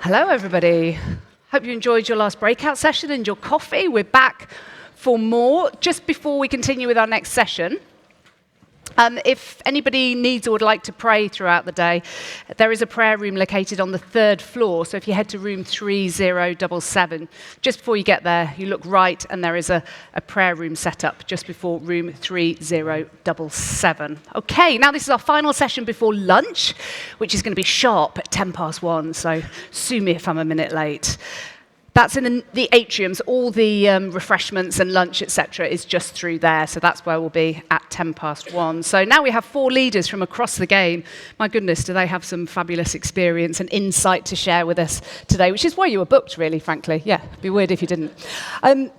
Hello, everybody. Hope you enjoyed your last breakout session and your coffee. We're back for more. Just before we continue with our next session, if anybody needs or would like to pray throughout the day, there is a prayer room located on the 3rd floor. So if you head to room 3077, just before you get there, you look right, and there is a prayer room set up just before room 3077. Okay, now this is our final session before lunch, which is going to be sharp at 1:10. So sue me if I'm a minute late. That's in the atriums. All the refreshments and lunch, etc., is just through there. So that's where we'll be at 1:10. So now we have 4 leaders from across the game. My goodness, do they have some fabulous experience and insight to share with us today, which is why you were booked, really, frankly. Yeah, it'd be weird if you didn't.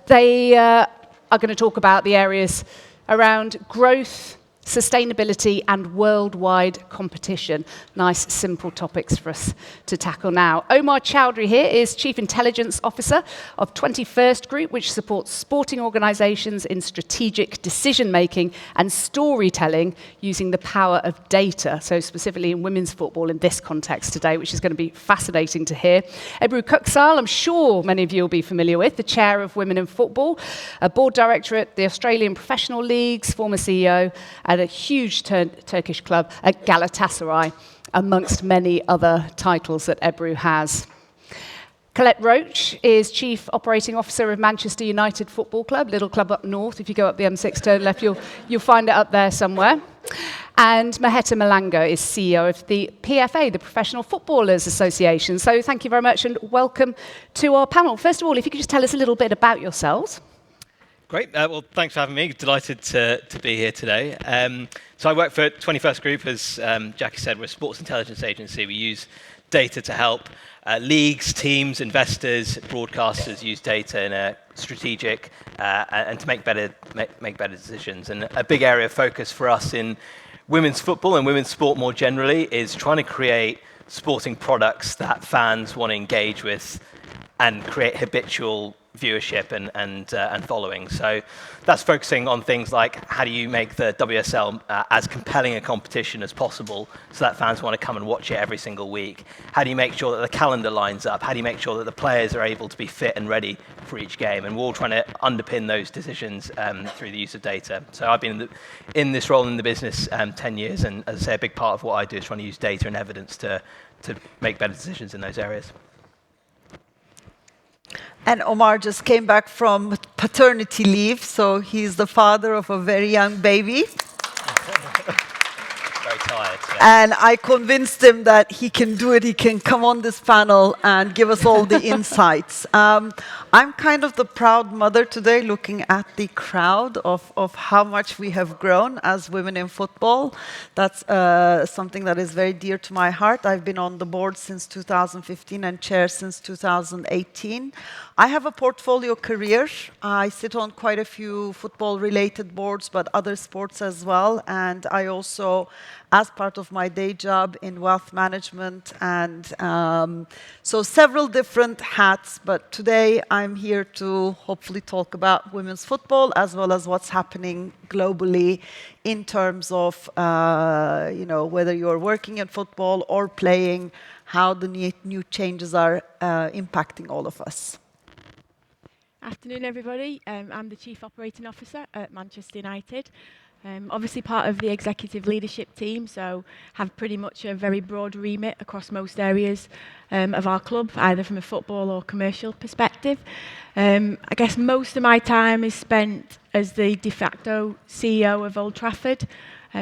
They are going to talk about the areas around growth, sustainability, and worldwide competition. Nice, simple topics for us to tackle now. Omar Chaudhuri here is Chief Intelligence Officer of 21st Group, which supports sporting organisations in strategic decision-making and storytelling using the power of data, so specifically in women's football in this context today, which is going to be fascinating to hear. Ebru Köksal, I'm sure many of you will be familiar with, the Chair of Women in Football, a Board Director at the Australian Professional Leagues, former CEO, at a huge Turkish club at Galatasaray, amongst many other titles that Ebru has. Collette Roche is Chief Operating Officer of Manchester United Football Club, little club up north. If you go up the M6 turn left, you'll find it up there somewhere. And Maheta Molango is CEO of the PFA, the Professional Footballers Association. So thank you very much and welcome to our panel. First of all, if you could just tell us a little bit about yourselves. Great. Well, thanks for having me. Delighted to be here today. So I work for 21st Group, as Jacqui said. We're a sports intelligence agency. We use data to help leagues, teams, investors, broadcasters use data in a strategic and to make better decisions. And a big area of focus for us in women's football and women's sport more generally is trying to create sporting products that fans want to engage with and create habitual viewership and following. So that's focusing on things like how do you make the WSL as compelling a competition as possible so that fans want to come and watch it every single week? How do you make sure that the calendar lines up? How do you make sure that the players are able to be fit and ready for each game? And we're all trying to underpin those decisions through the use of data. So I've been in this role in the business 10 years, and as I say, a big part of what I do is trying to use data and evidence to make better decisions in those areas. And Omar just came back from paternity leave, so he's the father of a very young baby. Very tired. Yeah. And I convinced him that he can do it, he can come on this panel and give us all the insights. I'm kind of the proud mother today looking at the crowd of how much we have grown as women in football. That's something that is very dear to my heart. I've been on the board since 2015 and chair since 2018. I have a portfolio career. I sit on quite a few football-related boards, but other sports as well. And I also, as part of my day job in wealth management, and so several different hats. But today I'm here to hopefully talk about women's football as well as what's happening globally in terms of whether you're working in football or playing, how the new changes are impacting all of us. Afternoon, everybody. I'm the Chief Operating Officer at Manchester United. Obviously part of the executive leadership team, so have pretty much a very broad remit across most areas of our club, either from a football or commercial perspective. I guess most of my time is spent as the de facto CEO of Old Trafford.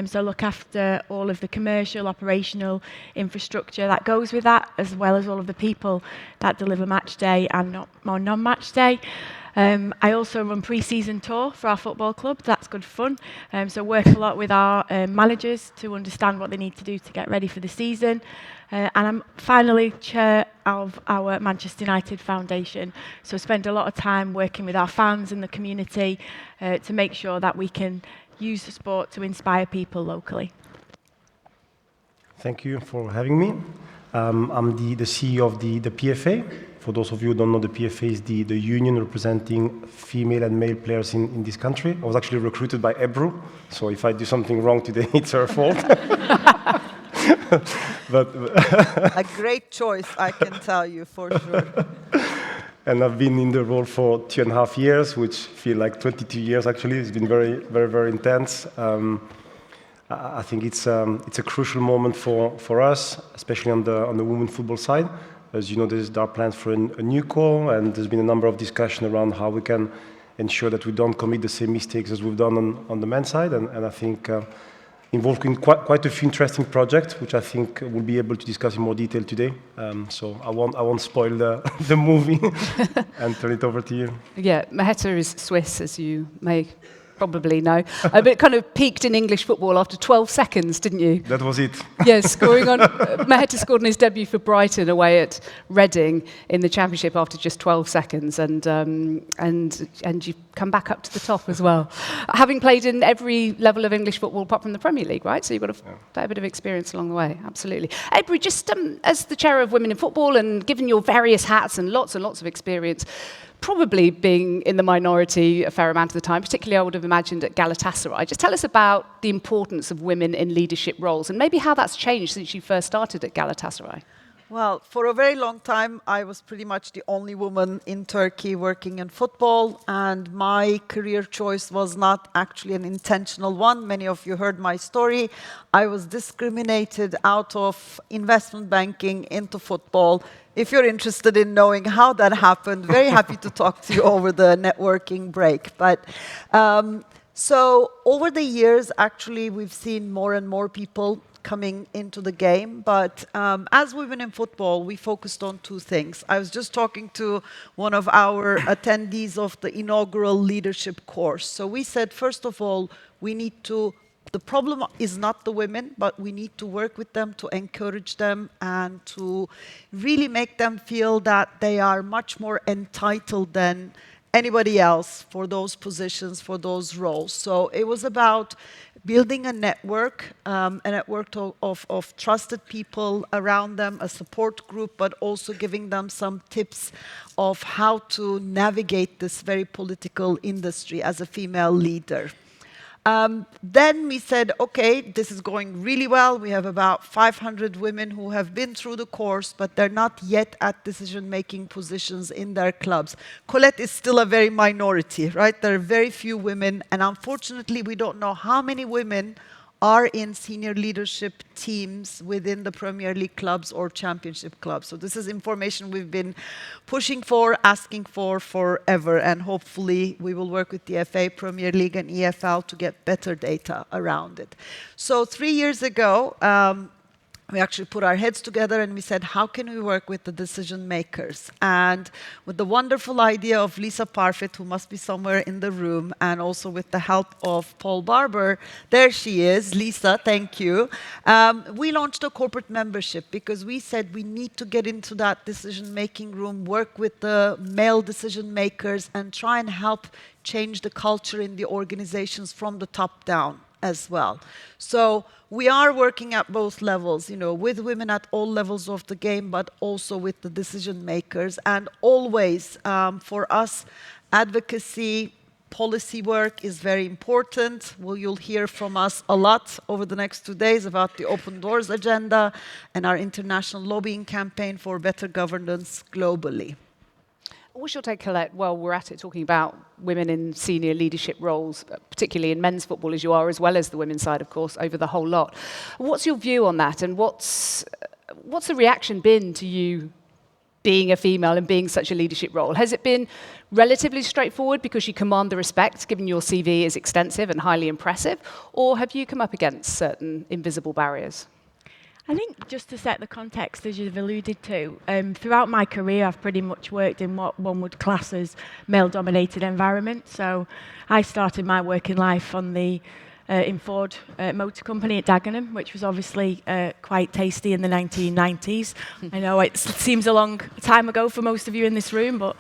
So look after all of the commercial, operational infrastructure that goes with that, as well as all of the people that deliver match day and non-match day. I also run pre-season tour for our football club. That's good fun. So work a lot with our managers to understand what they need to do to get ready for the season. And I'm finally chair of our Manchester United Foundation. So spend a lot of time working with our fans and the community to make sure that we can use the sport to inspire people locally. Thank you for having me. I'm the CEO of the PFA. For those of you who don't know, the PFA is the union representing female and male players in this country. I was actually recruited by Ebru, so if I do something wrong today, it's her fault. but A great choice, I can tell you, for sure. and I've been in the role for 2.5 years, which feel like 22 years actually. It's been very, very, very intense. I think it's a crucial moment for us, especially on the women's football side. As you know, there are plans for a new call, and there's been a number of discussions around how we can ensure that we don't commit the same mistakes as we've done on the men's side. And I think involved in quite a few interesting projects, which I think we'll be able to discuss in more detail today. So I won't spoil the movie and turn it over to you. Yeah, Maheta is Swiss, as you may probably know, but it kind of peaked in English football after 12 seconds, didn't you? That was it. Yes, scoring on. Maheta scored on his debut for Brighton away at Reading in the Championship after just 12 seconds, and you've come back up to the top as well, having played in every level of English football apart from the Premier League, right? So you've got a fair bit of experience along the way. Absolutely. Ebru, just as the chair of Women in Football and given your various hats and lots of experience, probably being in the minority a fair amount of the time, particularly I would have imagined at Galatasaray. Just tell us about the importance of women in leadership roles and maybe how that's changed since you first started at Galatasaray. Well, for a very long time, I was pretty much the only woman in Turkey working in football, and my career choice was not actually an intentional one. Many of you heard my story. I was discriminated out of investment banking into football. If you're interested in knowing how that happened, very happy to talk to you over the networking break. But so over the years, actually, we've seen more and more people coming into the game. But as Women in Football, we focused on two things. I was just talking to one of our attendees of the inaugural leadership course. So we said, first of all, the problem is not the women, but we need to work with them to encourage them and to really make them feel that they are much more entitled than anybody else for those positions, for those roles. So it was about building a network of trusted people around them, a support group, but also giving them some tips of how to navigate this very political industry as a female leader. Then we said, okay, this is going really well. We have about 500 women who have been through the course, but they're not yet at decision-making positions in their clubs. Collette is still a very minority, right? There are very few women, and unfortunately, we don't know how many women are in senior leadership teams within the Premier League clubs or Championship clubs. So this is information we've been pushing for, asking for forever, and hopefully we will work with the FA, Premier League and EFL to get better data around it. So 3 years ago, we actually put our heads together and we said, how can we work with the decision makers? And with the wonderful idea of Lisa Parfit, who must be somewhere in the room, and also with the help of Paul Barber, there she is, Lisa, thank you. We launched a corporate membership because we said we need to get into that decision-making room, work with the male decision makers, and try and help change the culture in the organizations from the top down as well. So we are working at both levels, with women at all levels of the game, but also with the decision makers. And always, for us, advocacy, policy work is very important. You'll hear from us a lot over the next 2 days about the Open Doors agenda and our international lobbying campaign for better governance globally. What's your take, Collette, while we're at it, talking about women in senior leadership roles, particularly in men's football as you are, as well as the women's side, of course, over the whole lot. What's your view on that, and what's the reaction been to you being a female and being such a leadership role? Has it been relatively straightforward because you command the respect, given your CV is extensive and highly impressive, or have you come up against certain invisible barriers? I think just to set the context, as you've alluded to, throughout my career I've pretty much worked in what one would class as male-dominated environment. So I started my working life on the in Ford Motor Company at Dagenham, which was obviously quite tasty in the 1990s. I know it seems a long time ago for most of you in this room, but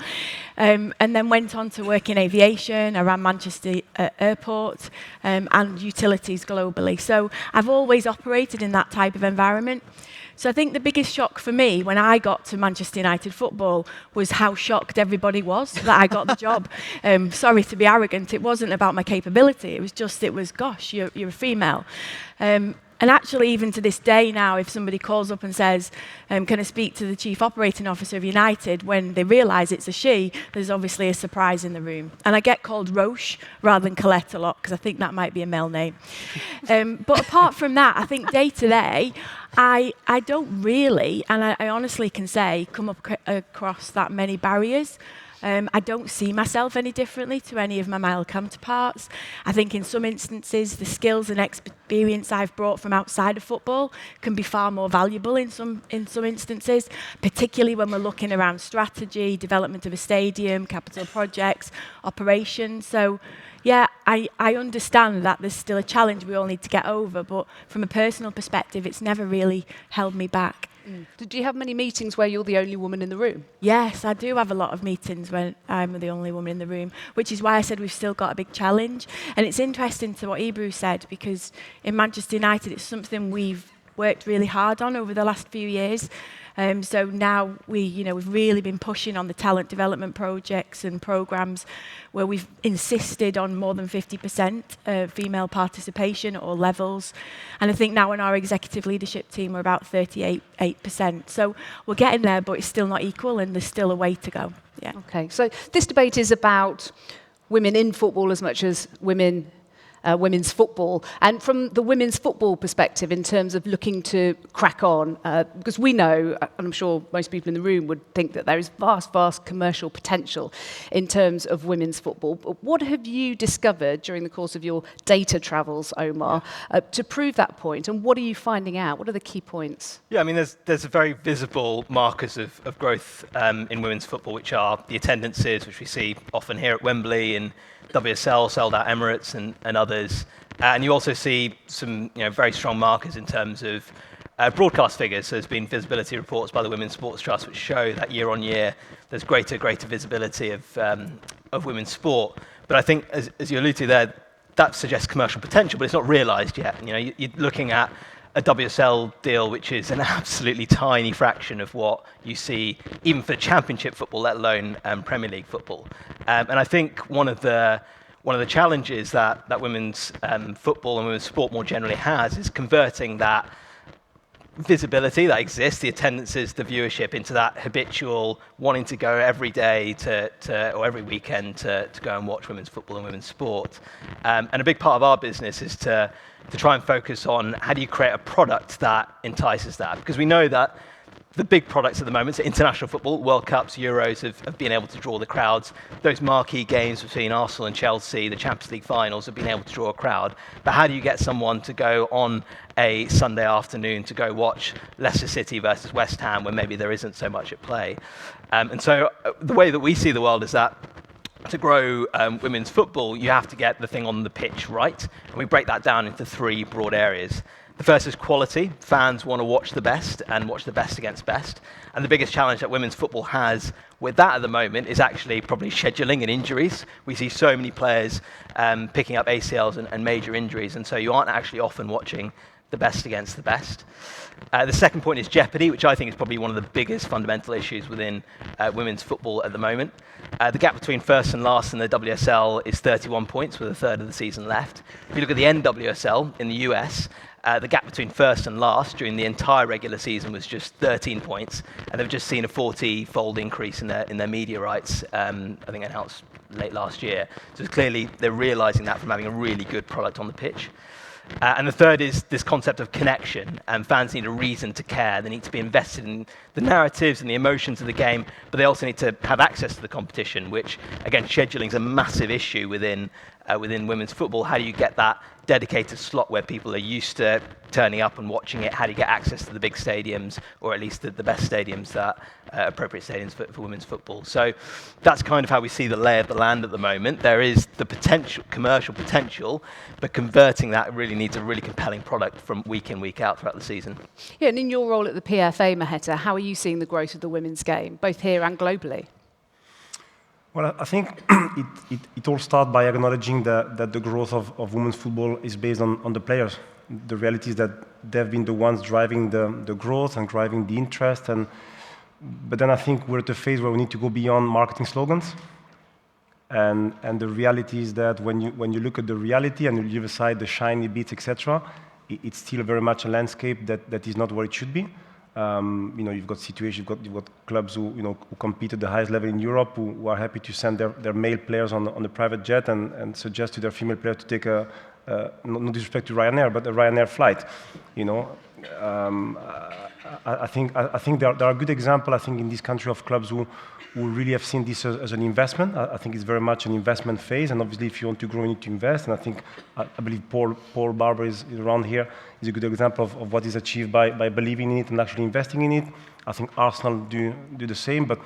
and then went on to work in aviation. I ran Manchester Airport and utilities globally. So I've always operated in that type of environment. So I think the biggest shock for me when I got to Manchester United football was how shocked everybody was that I got the job. Sorry to be arrogant, it wasn't about my capability. It was, gosh, you're a female. And And actually, even to this day now, if somebody calls up and says, can I speak to the Chief Operating Officer of United, when they realise it's a she, there's obviously a surprise in the room. And I get called Roche rather than Collette a lot, because I think that might be a male name. But apart from that, I think day to day, I don't really, and I honestly can say, come up across that many barriers. I don't see myself any differently to any of my male counterparts. I think in some instances, the skills and experience I've brought from outside of football can be far more valuable in some instances, particularly when we're looking around strategy, development of a stadium, capital projects, operations. So, yeah, I understand that there's still a challenge we all need to get over, but from a personal perspective, it's never really held me back. Do you have many meetings where you're the only woman in the room? Yes, I do have a lot of meetings when I'm the only woman in the room, which is why I said we've still got a big challenge. And it's interesting to what Ebru said, because in Manchester United, it's something we've worked really hard on over the last few years. So now we've really been pushing on the talent development projects and programs where we've insisted on more than 50% female participation at all levels. And I think now in our executive leadership team, we're about 38%. So we're getting there, but it's still not equal, and there's still a way to go. Yeah. Okay, so this debate is about women in football as much as women's football. And from the women's football perspective, in terms of looking to crack on, because we know, and I'm sure most people in the room would think that there is vast commercial potential in terms of women's football. But what have you discovered during the course of your data travels, Omar, to prove that point? And what are you finding out? What are the key points? Yeah, I mean, there's very visible markers of growth in women's football, which are the attendances, which we see often here at Wembley and WSL, sold out Emirates and others. And you also see some very strong markers in terms of broadcast figures. So there's been visibility reports by the Women's Sports Trust which show that year on year there's greater visibility of women's sport. But I think, as you alluded to there, that suggests commercial potential, but it's not realised yet. You're looking at a WSL deal which is an absolutely tiny fraction of what you see even for Championship football, let alone Premier League football. And I think one of the challenges that women's football and women's sport more generally has is converting that visibility that exists, the attendances, the viewership, into that habitual wanting to go every day or every weekend to go and watch women's football and women's sport. And a big part of our business is to try and focus on how do you create a product that entices that. Because we know that the big products at the moment, so international football, World Cups, Euros, have been able to draw the crowds. Those marquee games between Arsenal and Chelsea, the Champions League finals, have been able to draw a crowd. But how do you get someone to go on a Sunday afternoon to go watch Leicester City versus West Ham when maybe there isn't so much at play? And so the way that we see the world is that to grow women's football, you have to get the thing on the pitch right. And we break that down into three broad areas. The first is quality. Fans want to watch the best and watch the best against best. And the biggest challenge that women's football has with that at the moment is actually probably scheduling and injuries. We see so many players picking up ACLs and major injuries, and so you aren't actually often watching the best against the best. The second point is jeopardy, which I think is probably one of the biggest fundamental issues within women's football at the moment. The gap between first and last in the WSL is 31 points with a third of the season left. If you look at the NWSL in the US, the gap between first and last during the entire regular season was just 13 points, and they've just seen a 40-fold increase in their media rights, I think announced late last year. So clearly they're realising that from having a really good product on the pitch. And the third is this concept of connection, and fans need a reason to care. They need to be invested in the narratives and the emotions of the game, but they also need to have access to the competition, which, again, scheduling is a massive issue within women's football. How do you get that dedicated slot where people are used to turning up and watching it? How do you get access to the big stadiums, or at least the best stadiums, that appropriate stadiums for women's football? So that's kind of how we see the lay of the land at the moment. There is the potential, commercial potential, but converting that really needs a really compelling product from week in, week out throughout the season. Yeah, and in your role at the PFA, Maheta, how are you seeing the growth of the women's game, both here and globally? Well, I think it all starts by acknowledging that the growth of women's football is based on the players. The reality is that they've been the ones driving the growth and driving the interest. But then I think we're at a phase where we need to go beyond marketing slogans. And the reality is that when you look at the reality and you leave aside the shiny bits, etc., it's still very much a landscape that is not where it should be. You've got situations, you've got clubs who compete at the highest level in Europe, who are happy to send their male players on a private jet and suggest to their female player to take no disrespect to Ryanair, but a Ryanair flight. I think there are good examples. I think in this country of clubs who really have seen this as an investment. I think it's very much an investment phase, and obviously, if you want to grow, you need to invest. And I believe Paul Barber is around here. Is a good example of what is achieved by believing in it and actually investing in it. I think Arsenal do the same, but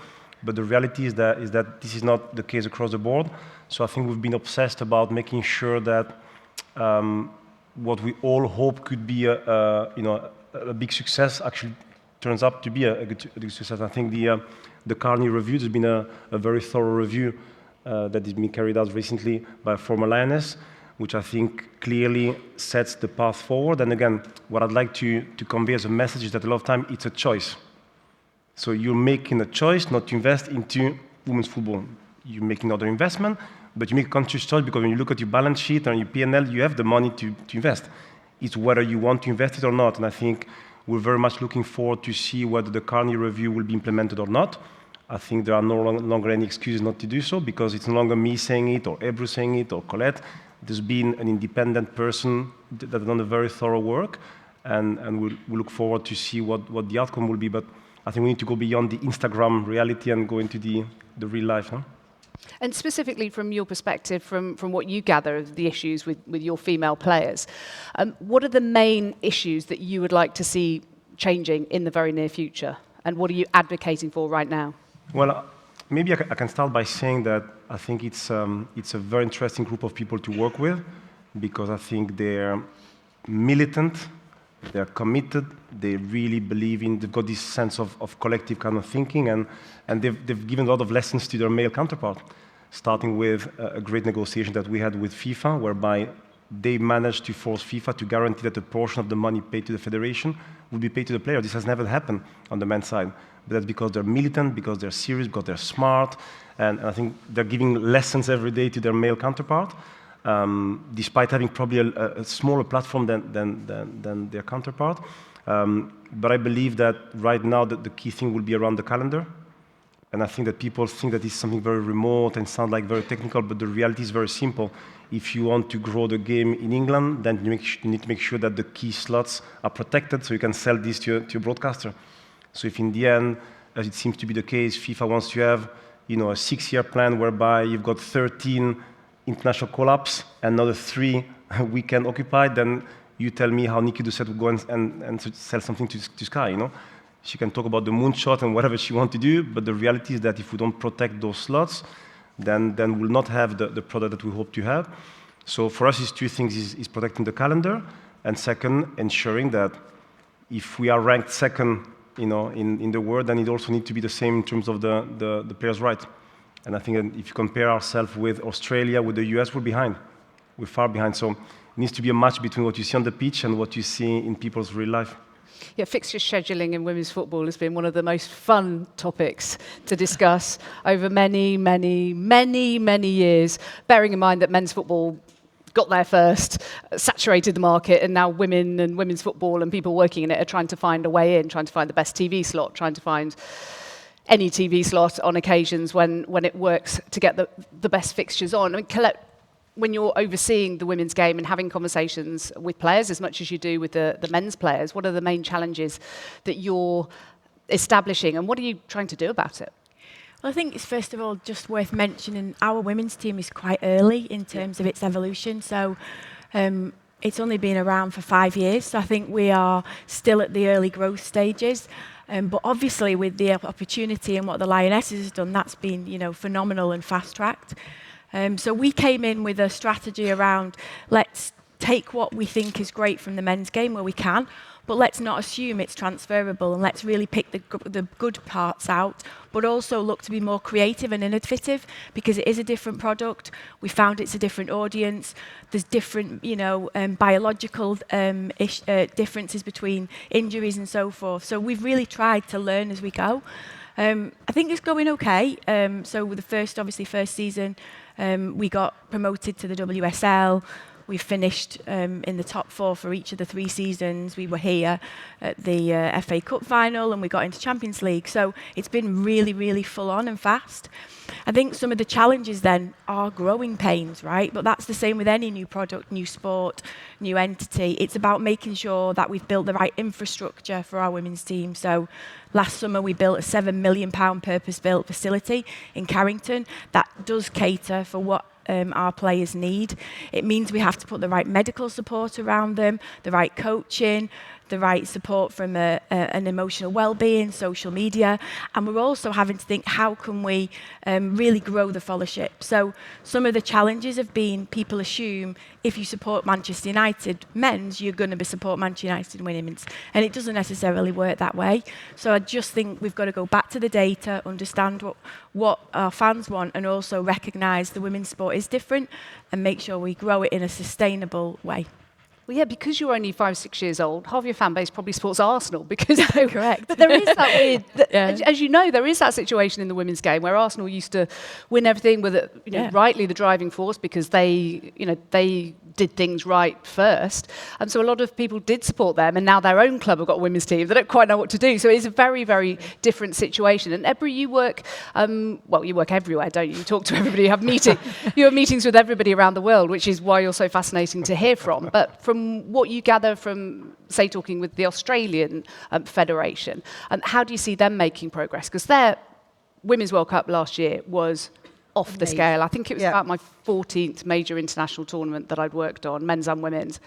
the reality is that this is not the case across the board. So I think we've been obsessed about making sure that what we all hope could be a big success actually turns out to be a good success. I think the Carney review has been a very thorough review that has been carried out recently by a former Lioness, which I think clearly sets the path forward. And again, what I'd like to convey as a message is that a lot of time it's a choice. So you're making a choice not to invest into women's football. You're making another investment, but you make a conscious choice because when you look at your balance sheet and your P&L, you have the money to invest. It's whether you want to invest it or not. And I think we're very much looking forward to see whether the Carney review will be implemented or not. I think there are no longer any excuses not to do so, because it's no longer me saying it or Ebru saying it or Collette. There's been an independent person that has done a very thorough work, and we'll look forward to see what the outcome will be. But I think we need to go beyond the Instagram reality and go into the real life. Huh? And specifically from your perspective, from what you gather of the issues with your female players, what are the main issues that you would like to see changing in the very near future? And what are you advocating for right now? Well, maybe I can start by saying that I think it's a very interesting group of people to work with, because I think they're militant, they're committed, they really believe in, they've got this sense of collective kind of thinking, and they've given a lot of lessons to their male counterpart, starting with a great negotiation that we had with FIFA, whereby they managed to force FIFA to guarantee that a portion of the money paid to the federation would be paid to the player. This has never happened on the men's side. But that's because they're militant, because they're serious, because they're smart, and I think they're giving lessons every day to their male counterpart, despite having probably a smaller platform than their counterpart. But I believe that right now the key thing will be around the calendar. And I think that people think that it's something very remote and sound like very technical, but the reality is very simple. If you want to grow the game in England, then you need to make sure that the key slots are protected so you can sell this to your broadcaster. So if in the end, as it seems to be the case, FIFA wants to have a 6-year plan whereby you've got 13 international call-ups and another 3 weekend occupied, then you tell me how Nikki Doucet will go and sell something to Sky, She can talk about the moonshot and whatever she wants to do, but the reality is that if we don't protect those slots, then we'll not have the product that we hope to have. So for us, it's 2 things: is protecting the calendar, and second, ensuring that if we are ranked second, in the world, then it also needs to be the same in terms of the players' rights. And I think that if you compare ourselves with Australia, with the US, we're behind. We're far behind. So it needs to be a match between what you see on the pitch and what you see in people's real life. Yeah, fixture scheduling in women's football has been one of the most fun topics to discuss over many, many, many, many years, bearing in mind that men's football got there first, saturated the market, and now women and women's football and people working in it are trying to find a way in, trying to find the best TV slot, trying to find any TV slot on occasions when it works to get the best fixtures on. I mean, Collette, when you're overseeing the women's game and having conversations with players as much as you do with the men's players, what are the main challenges that you're establishing, and what are you trying to do about it? Well, I think it's first of all just worth mentioning our women's team is quite early in terms of its evolution. So it's only been around for 5 years. So I think we are still at the early growth stages. But obviously with the opportunity and what the Lionesses has done, that's been phenomenal and fast-tracked. So we came in with a strategy around, let's take what we think is great from the men's game where we can, but let's not assume it's transferable, and let's really pick the good parts out, but also look to be more creative and innovative, because it is a different product. We found it's a different audience. There's different, biological differences between injuries and so forth. So we've really tried to learn as we go. I think it's going okay. So with the first season, we got promoted to the WSL. We finished in the top 4 for each of the 3 seasons. We were here at the FA Cup final, and we got into Champions League. So it's been really, really full on and fast. I think some of the challenges then are growing pains, right? But that's the same with any new product, new sport, new entity. It's about making sure that we've built the right infrastructure for our women's team. So last summer we built a £7 million purpose-built facility in Carrington that does cater for what our players need. It means we have to put the right medical support around them, the right coaching, the right support from an emotional well-being, social media, and we're also having to think, how can we really grow the followership? So some of the challenges have been, people assume if you support Manchester United men's, you're going to support Manchester United women's, and it doesn't necessarily work that way. So I just think we've got to go back to the data, understand what our fans want, and also recognise the women's sport is different, and make sure we grow it in a sustainable way. Well, yeah, because you're only 5, 6 years old, half your fan base probably supports Arsenal because Correct. But there is that weird, as you know, there is that situation in the women's game where Arsenal used to win everything with, rightly the driving force because they did things right first, and so a lot of people did support them, and now their own club have got a women's team. They don't quite know what to do, so it's a very, very different situation. And Ebru, you work, you work everywhere, don't you? You talk to everybody, you have meetings with everybody around the world, which is why you're so fascinating to hear from. But from what you gather from, say, talking with the Australian Federation, how do you see them making progress? Because their Women's World Cup last year was off the scale. I think it was about my 14th major international tournament that I'd worked on, men's and women's,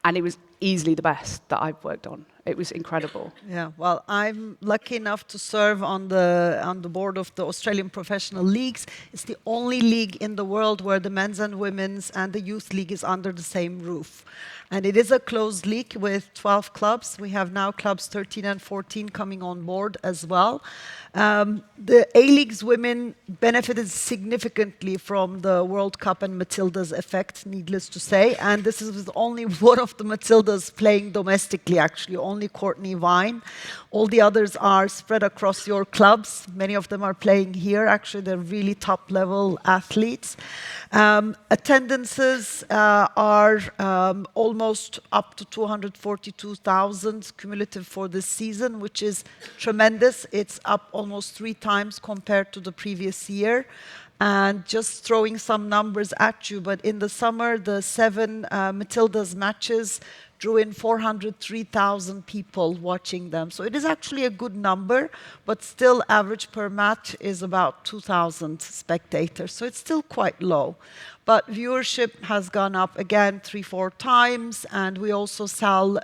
and it was easily the best that I've worked on. It was incredible. Yeah, well, I'm lucky enough to serve on the board of the Australian Professional Leagues. It's the only league in the world where the men's and women's and the youth league is under the same roof. And it is a closed league with 12 clubs. We have now clubs 13 and 14 coming on board as well. The A-League's women benefited significantly from the World Cup and Matilda's effect, needless to say. And this is only one of the Matildas playing domestically, actually, only Courtney Vine. All the others are spread across your clubs. Many of them are playing here. Actually, they're really top-level athletes. Attendances are almost up to 242,000 cumulative for this season, which is tremendous. It's up almost 3 times compared to the previous year. And just throwing some numbers at you, but in the summer, the 7 Matildas matches drew in 403,000 people watching them. So it is actually a good number, but still average per match is about 2,000 spectators. So it's still quite low. But viewership has gone up again 3-4 times, and we also sell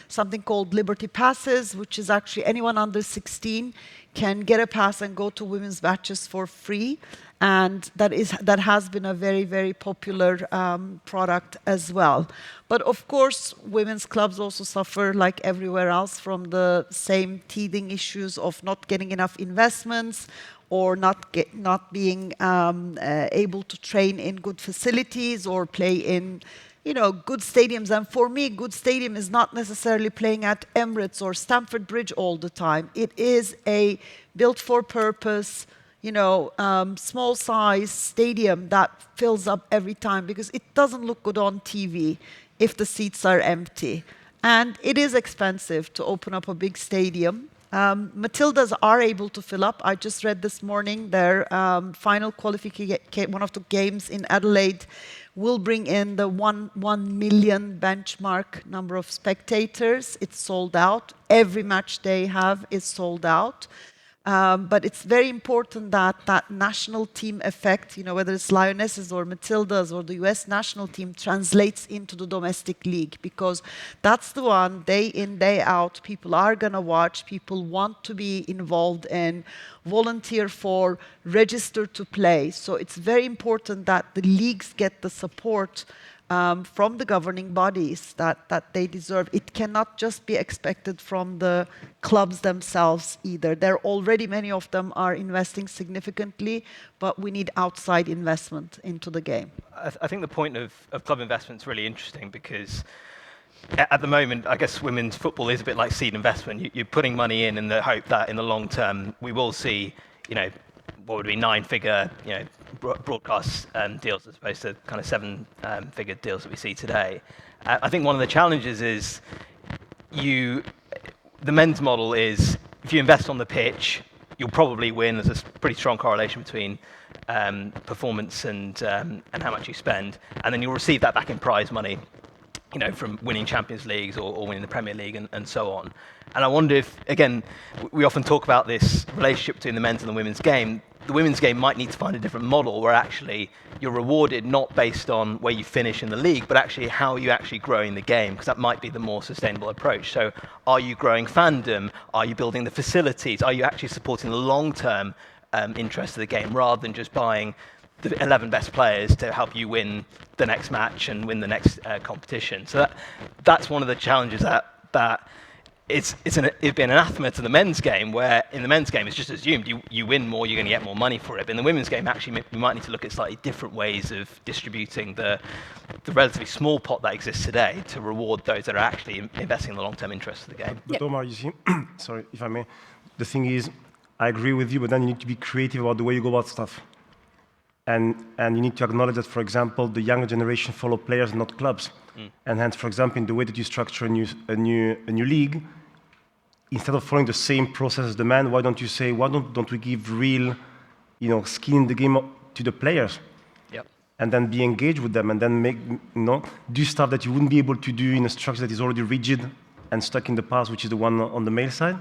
something called Liberty Passes, which is actually anyone under 16 can get a pass and go to women's matches for free. And that has been a very, very popular product as well. But of course, women's clubs also suffer, like everywhere else, from the same teething issues of not getting enough investments or not being able to train in good facilities or play in good stadiums. And for me, good stadium is not necessarily playing at Emirates or Stamford Bridge all the time. It is a built-for-purpose, small size stadium that fills up every time, because it doesn't look good on TV if the seats are empty. And it is expensive to open up a big stadium. Matildas are able to fill up. I just read this morning their final qualification, one of the games in Adelaide will bring in the 1 million benchmark number of spectators. It's sold out. Every match they have is sold out. But it's very important that national team effect, whether it's Lionesses or Matildas or the US national team, translates into the domestic league, because that's the one, day in, day out, people are going to watch, people want to be involved in, volunteer for, register to play. So it's very important that the leagues get the support from the governing bodies that they deserve. It cannot just be expected from the clubs themselves either. Many of them are investing significantly, but we need outside investment into the game. I think the point of club investment is really interesting, because at the moment, I guess women's football is a bit like seed investment. You're putting money in the hope that in the long term we will see, what would be 9-figure, broadcast deals as opposed to kind of seven-figure deals that we see today. I think one of the challenges is the men's model is if you invest on the pitch, you'll probably win. There's a pretty strong correlation between performance and how much you spend, and then you'll receive that back in prize money, from winning Champions Leagues or winning the Premier League and so on. And I wonder if, again, we often talk about this relationship between the men's and the women's game. The women's game might need to find a different model where actually you're rewarded not based on where you finish in the league, but actually how you actually growing the game, because that might be the more sustainable approach. So are you growing fandom? Are you building the facilities? Are you actually supporting the long-term interest of the game rather than just buying the 11 best players to help you win the next match and win the next competition? So that's one of the challenges that it'd be an anathema to the men's game, where in the men's game it's just assumed you win more, you're going to get more money for it. But in the women's game, actually, we might need to look at slightly different ways of distributing the relatively small pot that exists today to reward those that are actually investing in the long-term interest of the game. But Omar, you see, sorry, if I may, the thing is, I agree with you, but then you need to be creative about the way you go about stuff. And you need to acknowledge that, for example, the younger generation follow players, not clubs. And hence, for example, in the way that you structure a new league, instead of following the same process as the men, why don't you say, why don't we give real, skin in the game to the players? Yep. And then be engaged with them, and then do stuff that you wouldn't be able to do in a structure that is already rigid and stuck in the past, which is the one on the male side.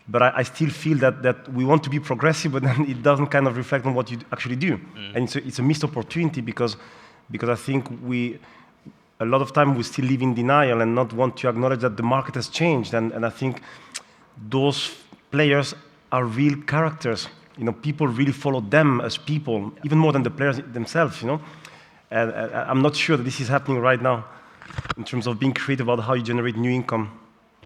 But I still feel that we want to be progressive, but then it doesn't kind of reflect on what you actually do. And it's a missed opportunity because I think a lot of time we still live in denial and not want to acknowledge that the market has changed. And I think those players are real characters. People really follow them as people, even more than the players themselves. And I'm not sure that this is happening right now in terms of being creative about how you generate new income.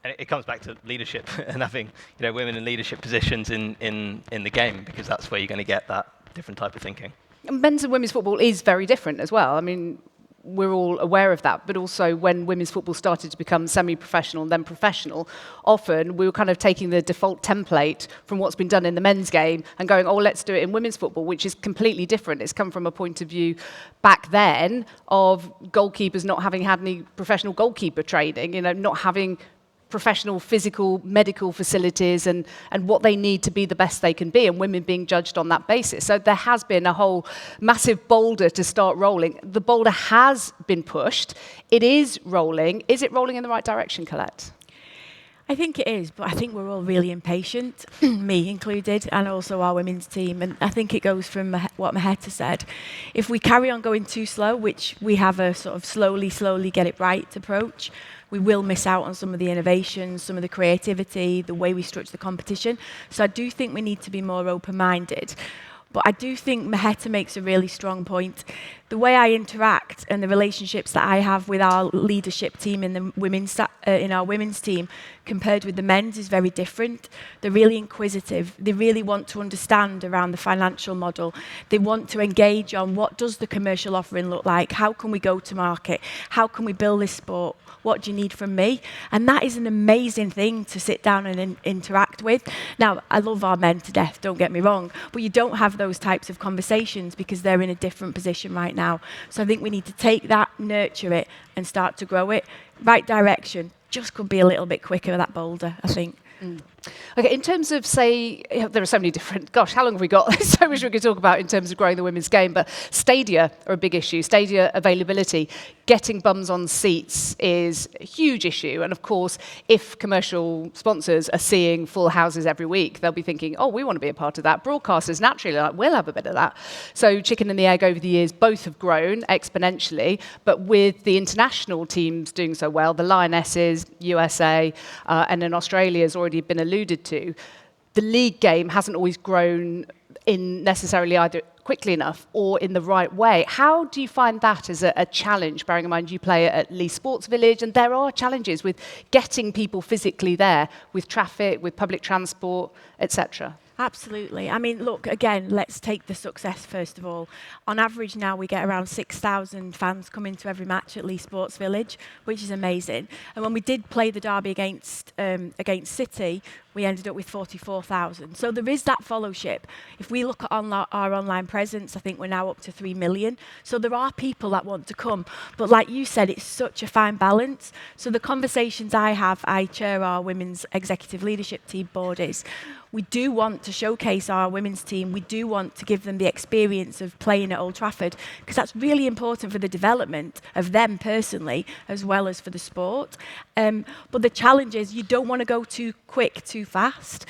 And it comes back to leadership and having women in leadership positions in the game, because that's where you're going to get that different type of thinking. Men's and women's football is very different as well. I mean, we're all aware of that, but also when women's football started to become semi-professional and then professional, often we were kind of taking the default template from what's been done in the men's game and going, let's do it in women's football, which is completely different. It's come from a point of view back then of goalkeepers not having had any professional goalkeeper training, not having professional physical medical facilities and what they need to be the best they can be, and women being judged on that basis. So there has been a whole massive boulder to start rolling. The boulder has been pushed. It is rolling. Is it rolling in the right direction, Collette? I think it is, but I think we're all really impatient, me included, and also our women's team. And I think it goes from what Maheta said. If we carry on going too slow, which we have a sort of slowly get it right approach, we will miss out on some of the innovations, some of the creativity, the way we structure the competition. So I do think we need to be more open-minded. But I do think Maheta makes a really strong point. The way I interact and the relationships that I have with our leadership team in our women's team compared with the men's is very different. They're really inquisitive. They really want to understand around the financial model. They want to engage on what does the commercial offering look like? How can we go to market? How can we build this sport? What do you need from me? And that is an amazing thing to sit down and interact with. Now, I love our men to death, don't get me wrong, but you don't have those types of conversations because they're in a different position right now. So I think we need to take that, nurture it, and start to grow it. Right direction, just could be a little bit quicker, that boulder, I think. Okay, in terms of, say, there are so many different, how long have we got? There's so much we could talk about in terms of growing the women's game, but stadia are a big issue. Stadia availability, getting bums on seats is a huge issue. And of course, if commercial sponsors are seeing full houses every week, they'll be thinking, we want to be a part of that. Broadcasters naturally we'll have a bit of that. So chicken and the egg over the years, both have grown exponentially, but with the international teams doing so well, the Lionesses, USA, and in Australia has already been alluded to, the league game hasn't always grown in necessarily either quickly enough or in the right way. How do you find that as a challenge, bearing in mind you play at Leigh Sports Village, and there are challenges with getting people physically there, with traffic, with public transport, etc.? Absolutely. I mean, look, again, let's take the success first of all. On average now we get around 6,000 fans coming to every match at Lee Sports Village, which is amazing. And when we did play the derby against City, we ended up with 44,000. So there is that fellowship. If we look at our online presence, I think we're now up to 3 million. So there are people that want to come. But like you said, it's such a fine balance. So the conversations I chair our women's executive leadership team board is, we do want to showcase our women's team. We do want to give them the experience of playing at Old Trafford, because that's really important for the development of them personally, as well as for the sport. But the challenge is you don't want to go too quick, too fast,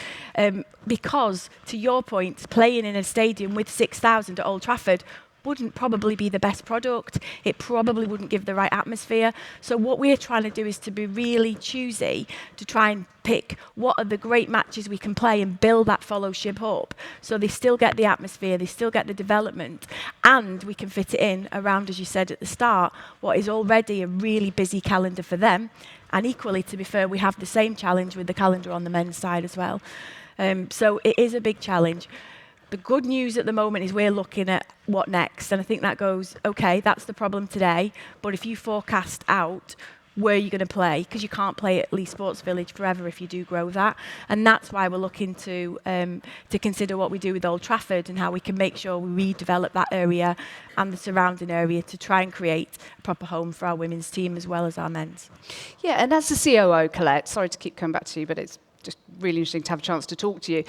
because, to your point, playing in a stadium with 6,000 at Old Trafford wouldn't probably be the best product. It probably wouldn't give the right atmosphere. So what we're trying to do is to be really choosy to try and pick what are the great matches we can play and build that fellowship up, so they still get the atmosphere, they still get the development, and we can fit it in around, as you said at the start, what is already a really busy calendar for them. And equally, to be fair, we have the same challenge with the calendar on the men's side as well. So it is a big challenge. The good news at the moment is we're looking at what next, and I think that goes, okay, that's the problem today, but if you forecast out where you're going to play, because you can't play at Lee Sports Village forever if you do grow that, and that's why we're looking to consider what we do with Old Trafford and how we can make sure we redevelop that area and the surrounding area to try and create a proper home for our women's team as well as our men's. Yeah, and as the COO, Collette, sorry to keep coming back to you, but it's just really interesting to have a chance to talk to you.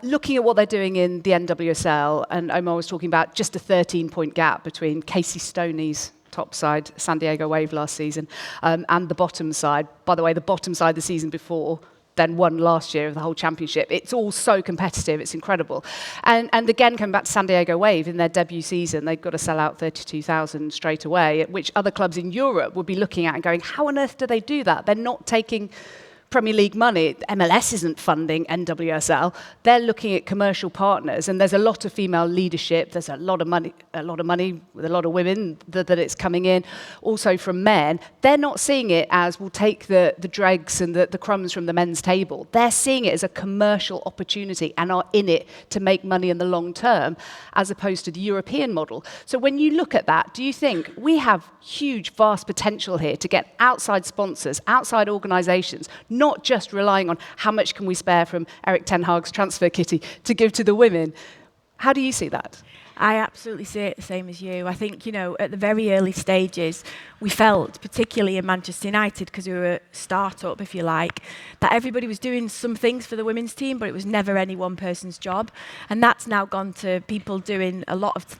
Looking at what they're doing in the NWSL, and Omar was talking about just a 13-point gap between Casey Stoney's top side, San Diego Wave last season, and the bottom side. By the way, the bottom side the season before then won last year of the whole championship. It's all so competitive, it's incredible. And again, coming back to San Diego Wave, in their debut season, they've got to sell out 32,000 straight away, which other clubs in Europe would be looking at and going, how on earth do they do that? They're not taking Premier League money. MLS isn't funding NWSL. They're looking at commercial partners, and there's a lot of female leadership. There's a lot of money with a lot of women that it's coming in, also from men. They're not seeing it as we'll take the dregs and the crumbs from the men's table. They're seeing it as a commercial opportunity and are in it to make money in the long term, as opposed to the European model. So when you look at that, do you think we have huge, vast potential here to get outside sponsors, outside organisations, not just relying on how much can we spare from Eric Ten Hag's transfer kitty to give to the women? How do you see that? I absolutely see it the same as you. I think, at the very early stages, we felt, particularly in Manchester United, because we were a start-up, if you like, that everybody was doing some things for the women's team, but it was never any one person's job. And that's now gone to people doing a lot of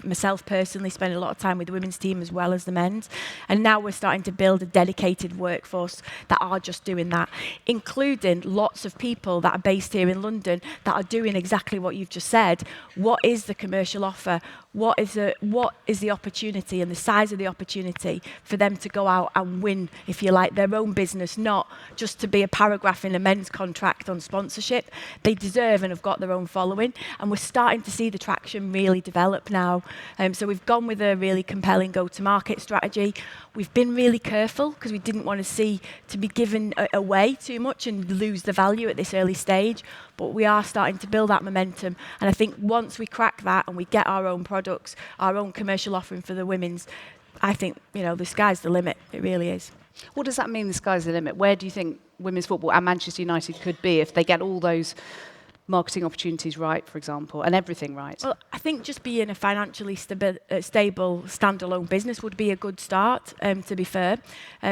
myself personally spending a lot of time with the women's team as well as the men's, and now we're starting to build a dedicated workforce that are just doing that, including lots of people that are based here in London that are doing exactly what you've just said. What is the commercial offer? What is the opportunity and the size of the opportunity for them to go out and win, if you like, their own business, not just to be a paragraph in a men's contract on sponsorship. They deserve and have got their own following, and we're starting to see the traction really develop now. So we've gone with a really compelling go-to-market strategy. We've been really careful because we didn't want to be given away too much and lose the value at this early stage. But we are starting to build that momentum. And I think once we crack that and we get our own products, our own commercial offering for the women's, I think, the sky's the limit. It really is. What does that mean, the sky's the limit? Where do you think women's football and Manchester United could be if they get all those marketing opportunities right, for example, and everything right? Well, I think just being a financially stable, standalone business would be a good start, to be fair,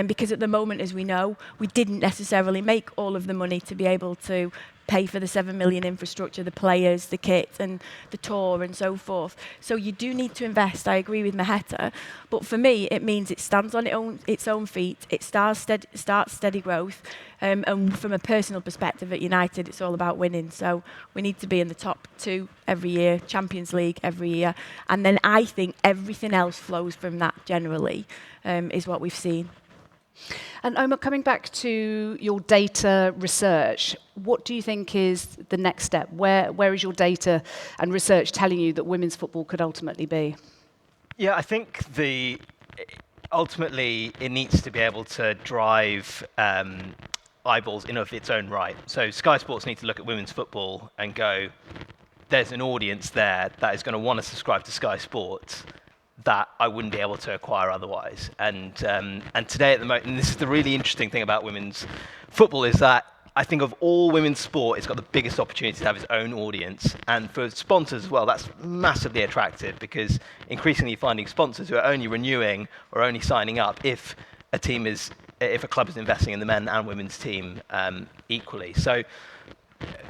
because at the moment, as we know, we didn't necessarily make all of the money to be able to pay for the 7 million infrastructure, the players, the kit, and the tour, and so forth. So you do need to invest. I agree with Maheta, but for me, it means it stands on its own feet. It starts steady growth, and from a personal perspective at United, it's all about winning. So we need to be in the top 2 every year, Champions League every year, and then I think everything else flows from that generally, is what we've seen. And Omar, coming back to your data research, what do you think is the next step? Where is your data and research telling you that women's football could ultimately be? Yeah, I think ultimately it needs to be able to drive eyeballs in of its own right. So Sky Sports need to look at women's football and go, there's an audience there that is going to want to subscribe to Sky Sports that I wouldn't be able to acquire otherwise. And today at the moment, and this is the really interesting thing about women's football, is that I think of all women's sport, it's got the biggest opportunity to have its own audience. And for sponsors as well, that's massively attractive, because increasingly you're finding sponsors who are only renewing or only signing up if a club is investing in the men and women's team equally. So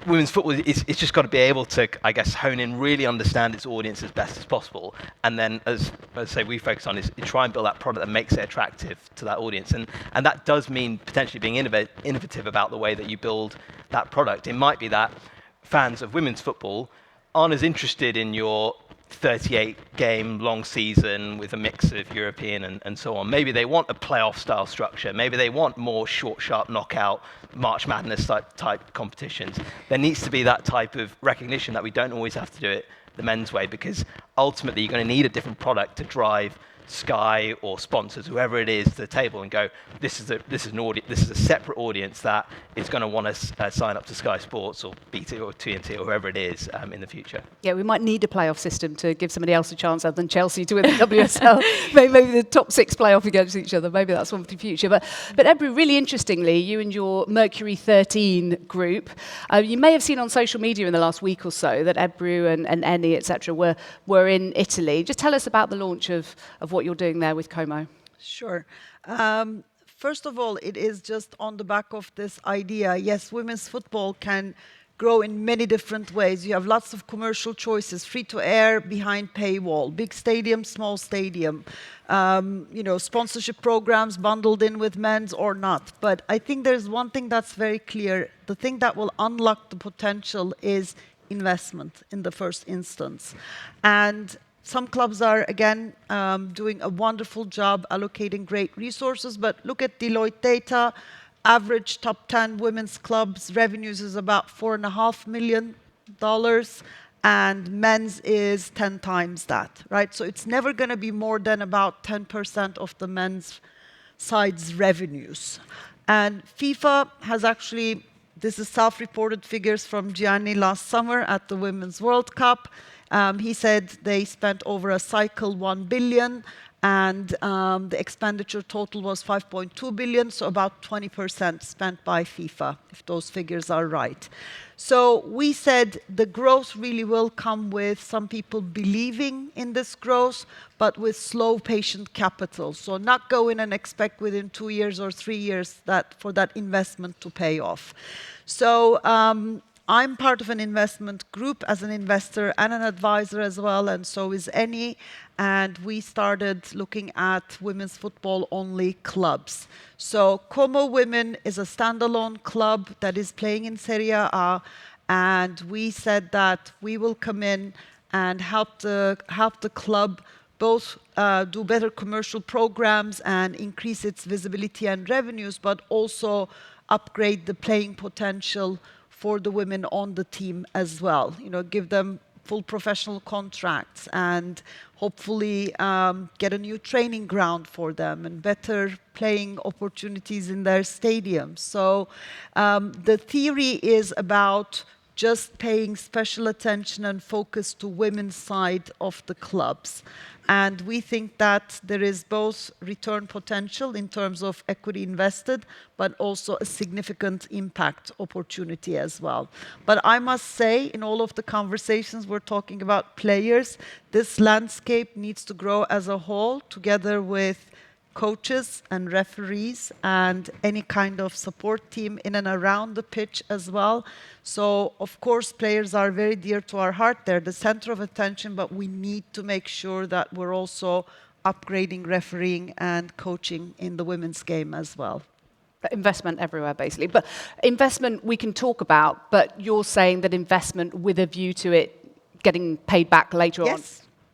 women's football it's just got to be able to, I guess, hone in, really understand its audience as best as possible, and then, as I say, we focus on is try and build that product that makes it attractive to that audience, and that does mean potentially being innovative about the way that you build that product. It might be that fans of women's football aren't as interested in your 38-game long season with a mix of European and so on. Maybe they want a playoff-style structure. Maybe they want more short, sharp knockout, March Madness type competitions. There needs to be that type of recognition that we don't always have to do it the men's way, because ultimately you're going to need a different product to drive Sky or sponsors, whoever it is, to the table and go, this is a separate audience that is going to want to sign up to Sky Sports or BT or TNT or whoever it is in the future. Yeah, we might need a playoff system to give somebody else a chance other than Chelsea to win the WSL. maybe the top 6 playoff against each other. Maybe that's one for the future. But Ebru, really interestingly, you and your Mercury 13 group, you may have seen on social media in the last week or so that Ebru and Eni, etc., were in Italy. Just tell us about the launch of what you're doing there with Como. Sure. First of all, it is just on the back of this idea. Yes, women's football can grow in many different ways. You have lots of commercial choices, free to air, behind paywall, big stadium, small stadium, sponsorship programs bundled in with men's or not. But I think there's one thing that's very clear. The thing that will unlock the potential is investment in the first instance. And some clubs are, again, doing a wonderful job allocating great resources, but look at Deloitte data. Average top 10 women's clubs' revenues is about $4.5 million, and men's is 10 times that, right? So it's never going to be more than about 10% of the men's side's revenues. And FIFA has actually, this is self-reported figures from Gianni last summer at the Women's World Cup. He said they spent over a cycle 1 billion, and the expenditure total was 5.2 billion, so about 20% spent by FIFA, if those figures are right. So we said the growth really will come with some people believing in this growth, but with slow, patient capital. So not go in and expect within 2 years or 3 years for that investment to pay off. So I'm part of an investment group as an investor and an advisor as well, and so is Eni. And we started looking at women's football-only clubs. So Como Women is a standalone club that is playing in Serie A, and we said that we will come in and help the club both do better commercial programs and increase its visibility and revenues, but also upgrade the playing potential for the women on the team as well. Give them full professional contracts and hopefully get a new training ground for them and better playing opportunities in their stadiums. So the theory is about just paying special attention and focus to women's side of the clubs. And we think that there is both return potential in terms of equity invested, but also a significant impact opportunity as well. But I must say, in all of the conversations we're talking about players, this landscape needs to grow as a whole, together with coaches and referees and any kind of support team in and around the pitch as well. So, of course, players are very dear to our heart. They're the center of attention, but we need to make sure that we're also upgrading refereeing and coaching in the women's game as well. Investment everywhere, basically. But investment we can talk about, but you're saying that investment with a view to it getting paid back later on.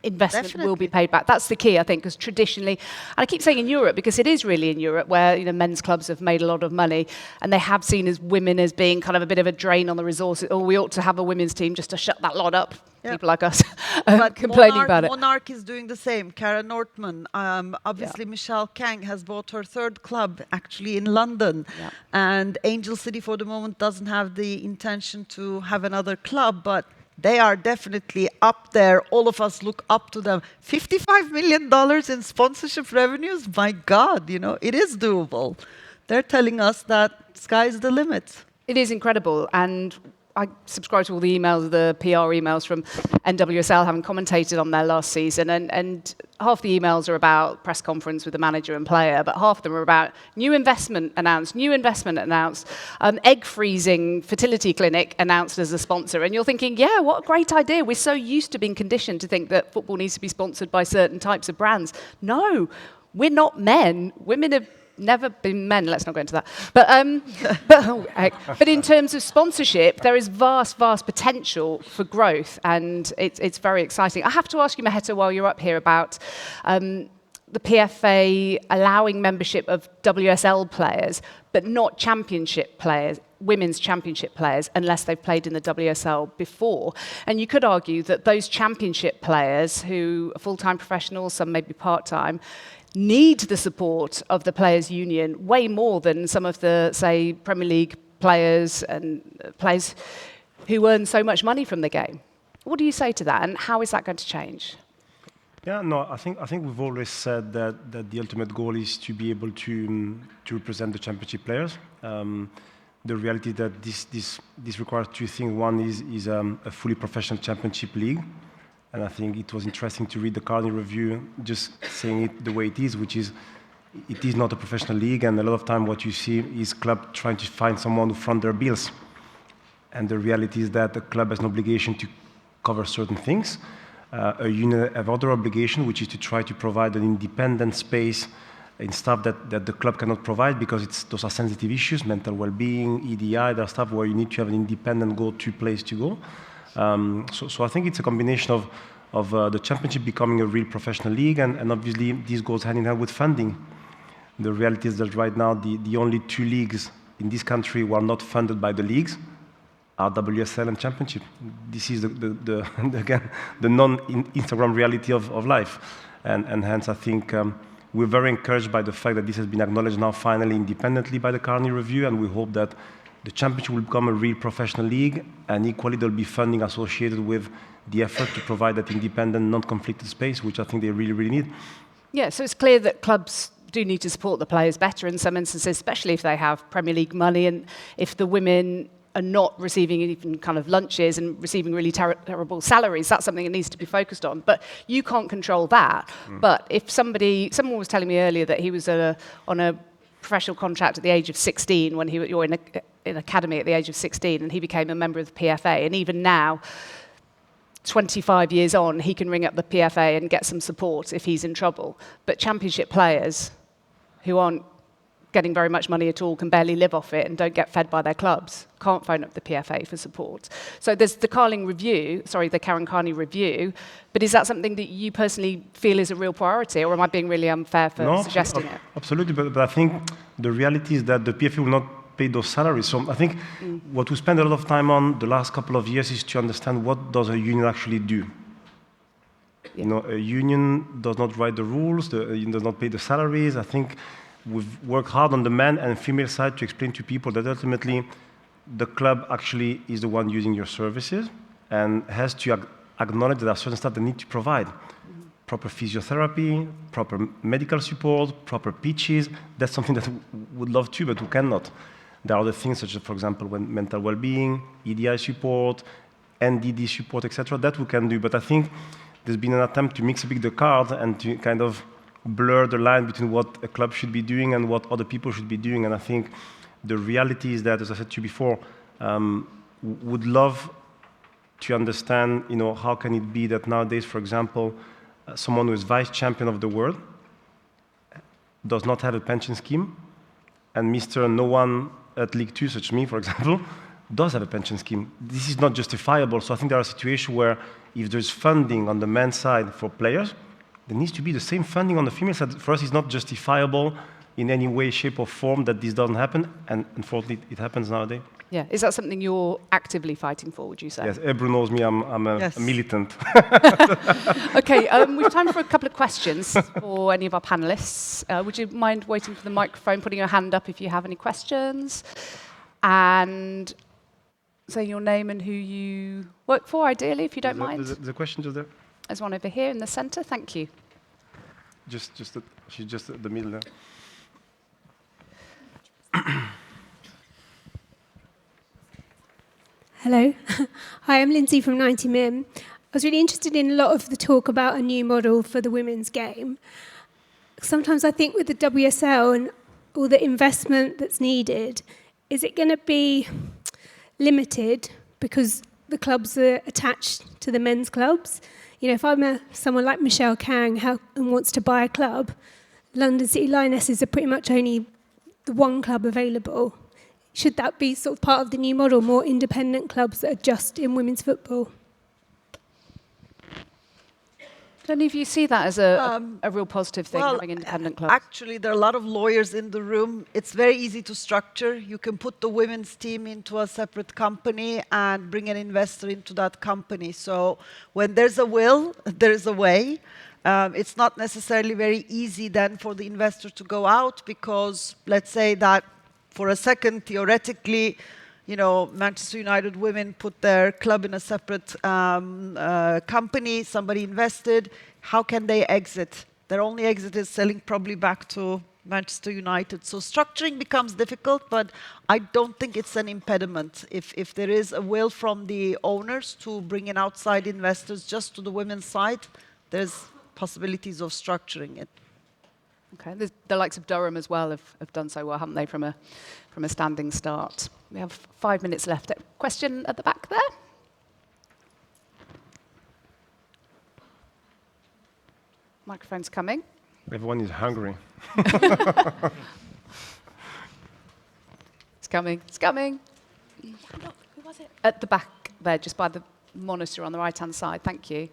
Investment Definitely. will be paid back. That's the key, I think, because traditionally, and I keep saying in Europe, because it is really in Europe where men's clubs have made a lot of money, and they have seen as women as being kind of a bit of a drain on the resources. Or we ought to have a women's team just to shut that lot up Yeah. people like us But complaining about it. Monarch is doing the same. Kara Nortman, obviously Michelle Kang has bought her third club actually in London. Yeah. And Angel City for the moment doesn't have the intention to have another club, but they are definitely up there. All of us look up to them. $55 million in sponsorship revenues? My God, it is doable. They're telling us that sky's the limit. It is incredible, and I subscribe to all the emails, the PR emails from NWSL, having commentated on their last season, and half the emails are about press conference with the manager and player, but half of them are about new investment announced, egg freezing fertility clinic announced as a sponsor, and you're thinking, yeah, what a great idea. We're so used to being conditioned to think that football needs to be sponsored by certain types of brands. No, we're not men. Women have never been men, let's not go into that. But in terms of sponsorship, there is vast potential for growth, and it's very exciting. I have to ask you, Maheta, while you're up here, about the PFA allowing membership of WSL players, but not championship players, women's championship players, unless they've played in the WSL before. And you could argue that those championship players, who are full-time professionals, some maybe part-time, need the support of the Players' Union way more than some of the, say, Premier League players and players who earn so much money from the game. What do you say to that, and how is that going to change? Yeah, no, I think we've always said that the ultimate goal is to be able to represent the championship players. The reality is that this requires two things. One is a fully professional championship league. And I think it was interesting to read the Carney review, just saying it the way it is, which is, it is not a professional league, and a lot of time what you see is club trying to find someone to front their bills. And the reality is that the club has an obligation to cover certain things. A union have other obligation, which is to try to provide an independent space in stuff that the club cannot provide, because those are sensitive issues, mental well-being, EDI, there are stuff where you need to have an independent go-to place to go. So I think it's a combination of the championship becoming a real professional league, and obviously this goes hand in hand with funding. The reality is that right now the only two leagues in this country who are not funded by the leagues are WSL and Championship. This is again the non-Instagram reality of life, and hence I think we're very encouraged by the fact that this has been acknowledged now finally independently by the Carney Review, and we hope that the Championship will become a real professional league, and equally there'll be funding associated with the effort to provide that independent, non-conflicted space, which I think they really, really need. Yeah, so it's clear that clubs do need to support the players better in some instances, especially if they have Premier League money, and if the women are not receiving even kind of lunches and receiving really terrible salaries. That's something that needs to be focused on. But you can't control that. But if someone was telling me earlier that he was on a professional contract at the age of 16 when you're in an academy at the age of 16, and he became a member of the PFA, and even now 25 years on he can ring up the PFA and get some support if he's in trouble. But championship players who aren't getting very much money at all, can barely live off it and don't get fed by their clubs, can't phone up the PFA for support. So there's the Karen Carney review, but is that something that you personally feel is a real priority, or am I being really unfair for suggesting it? Absolutely, but I think the reality is that the PFA will not pay those salaries. So I think what we spend a lot of time on the last couple of years is to understand what does a union actually do. Yeah. You know, a union does not write the rules, the union does not pay the salaries. I think we've worked hard on the man and female side to explain to people that ultimately the club actually is the one using your services and has to acknowledge that there are certain stuff they need to provide. Proper physiotherapy, proper medical support, proper pitches. That's something that we would love to, but we cannot. There are other things such as, for example, mental well-being, EDI support, NDD support, etc., that we can do. But I think there's been an attempt to mix a bit the cards and to kind of blur the line between what a club should be doing and what other people should be doing. And I think the reality is that, as I said to you before, would love to understand, you know, how can it be that nowadays, for example, someone who is vice champion of the world does not have a pension scheme, and Mr. No One at League 2, such as me, for example, does have a pension scheme. This is not justifiable. So I think there are situations where if there's funding on the men's side for players, there needs to be the same funding on the female side. For us, it's not justifiable, in any way, shape, or form that this doesn't happen. And unfortunately, it happens nowadays. Yeah. Is that something you're actively fighting for, would you say? Yes, Ebru knows me. I'm a Yes. militant. Okay, we've time for a couple of questions for any of our panelists. Would you mind waiting for the microphone, putting your hand up if you have any questions? And say your name and who you work for, ideally, if you don't mind. There's a question just there. There's one over here in the centre. Thank you. She's just at the middle there. Hello. Hi, I'm Lindsay from 90min. I was really interested in a lot of the talk about a new model for the women's game. Sometimes I think with the WSL and all the investment that's needed, is it going to be limited because the clubs are attached to the men's clubs? You know, if I'm someone like Michelle Kang and wants to buy a club, London City Lionesses are pretty much only the one club available. Should that be sort of part of the new model, more independent clubs that are just in women's football? Do any of you see that as a real positive thing, having independent clubs? Actually, there are a lot of lawyers in the room. It's very easy to structure. You can put the women's team into a separate company and bring an investor into that company. So when there's a will, there's a way. It's not necessarily very easy then for the investor to go out because let's say that for a second, theoretically, you know, Manchester United women put their club in a separate company, somebody invested. How can they exit? Their only exit is selling probably back to Manchester United. So structuring becomes difficult, but I don't think it's an impediment. If there is a will from the owners to bring in outside investors just to the women's side, there's possibilities of structuring it. Okay, the likes of Durham as well have done so well, haven't they, from a standing start? We have 5 minutes left. Question at the back there? Microphone's coming. Everyone is hungry. It's coming. It's coming. Look, who was it? At the back there, just by the monitor on the right-hand side. Thank you.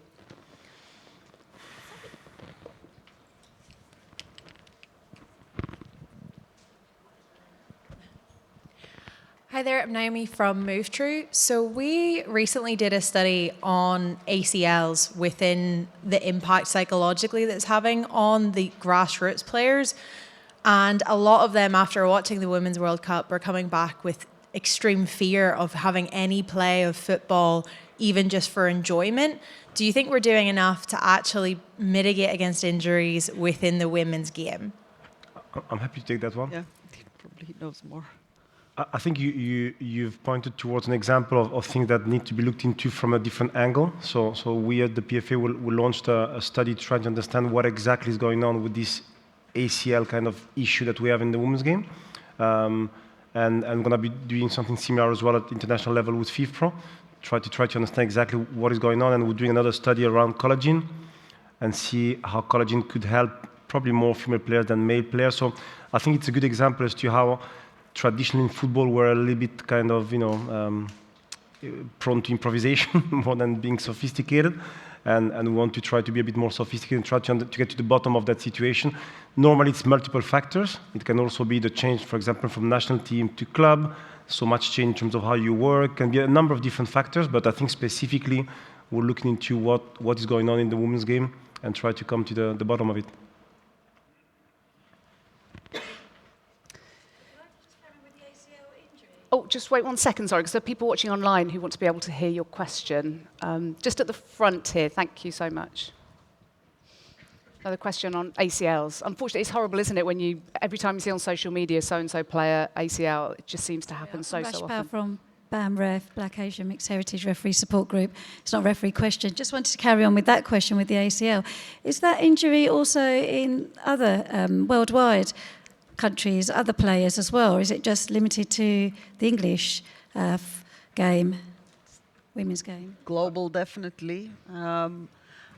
Hi there, I'm Naomi from Move True. So we recently did a study on ACLs within the impact psychologically that it's having on the grassroots players. And a lot of them, after watching the Women's World Cup, are coming back with extreme fear of having any play of football, even just for enjoyment. Do you think we're doing enough to actually mitigate against injuries within the women's game? I'm happy to take that one. Yeah, he probably knows more. I think you've pointed towards an example of things that need to be looked into from a different angle. So we at the PFA will launched a study trying to understand what exactly is going on with this ACL kind of issue that we have in the women's game. And I'm going to be doing something similar as well at international level with FIFPro, try to understand exactly what is going on. And we're doing another study around collagen and see how collagen could help probably more female players than male players. So I think it's a good example as to how traditionally in football we're a little bit kind of, prone to improvisation more than being sophisticated. And we want to try to be a bit more sophisticated and try to get to the bottom of that situation. Normally it's multiple factors. It can also be the change, for example, from national team to club. So much change in terms of how you work. Can be a number of different factors, but I think specifically we're looking into what is going on in the women's game and try to come to the bottom of it. Oh, just wait 1 second, sorry, because there are people watching online who want to be able to hear your question. Just at the front here, thank you so much. Another question on ACLs. Unfortunately, it's horrible, isn't it, when every time you see on social media so-and-so player ACL, it just seems to happen so often. From BAMREF, Black Asian Mixed Heritage Referee Support Group. It's not a referee question. Just wanted to carry on with that question with the ACL. Is that injury also in other worldwide countries, other players as well, or is it just limited to the English game, women's game? Global, definitely.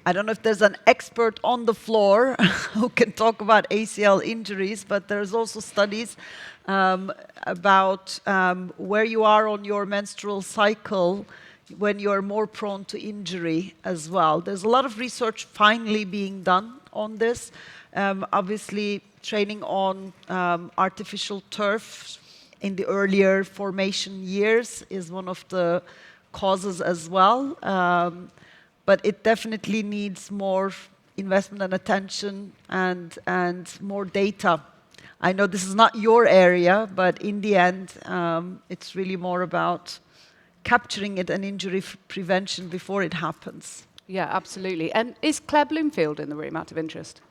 I don't know if there's an expert on the floor who can talk about ACL injuries, but there's also studies about where you are on your menstrual cycle when you're more prone to injury as well. There's a lot of research finally being done on this. Obviously, training on artificial turf in the earlier formation years is one of the causes as well. But it definitely needs more investment and attention and more data. I know this is not your area, but in the end, it's really more about capturing it and injury prevention before it happens. Yeah, absolutely. And is Claire Bloomfield in the room out of interest?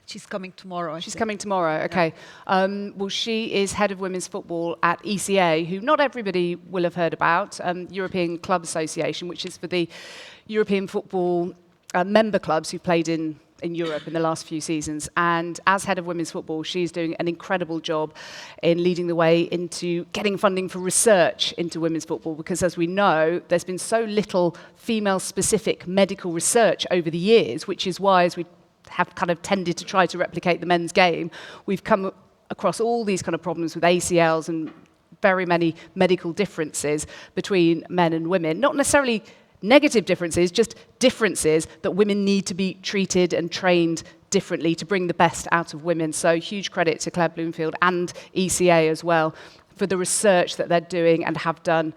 She's coming tomorrow. She's coming tomorrow, okay. Well, she is head of women's football at ECA, who not everybody will have heard about, European Club Association, which is for the European football member clubs who played in Europe in the last few seasons. And as head of women's football, she's doing an incredible job in leading the way into getting funding for research into women's football, because as we know, there's been so little female-specific medical research over the years, which is why, as we have kind of tended to try to replicate the men's game, we've come across all these kind of problems with ACLs and very many medical differences between men and women. Not necessarily negative differences, just differences that women need to be treated and trained differently to bring the best out of women. So huge credit to Claire Bloomfield and ECA as well for the research that they're doing and have done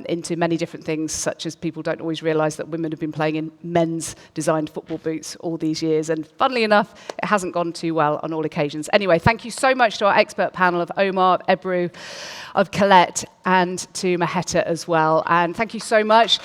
into many different things, such as people don't always realise that women have been playing in men's designed football boots all these years. And funnily enough, it hasn't gone too well on all occasions. Anyway, thank you so much to our expert panel of Omar, of Ebru, of Collette, and to Maheta as well. And thank you so much.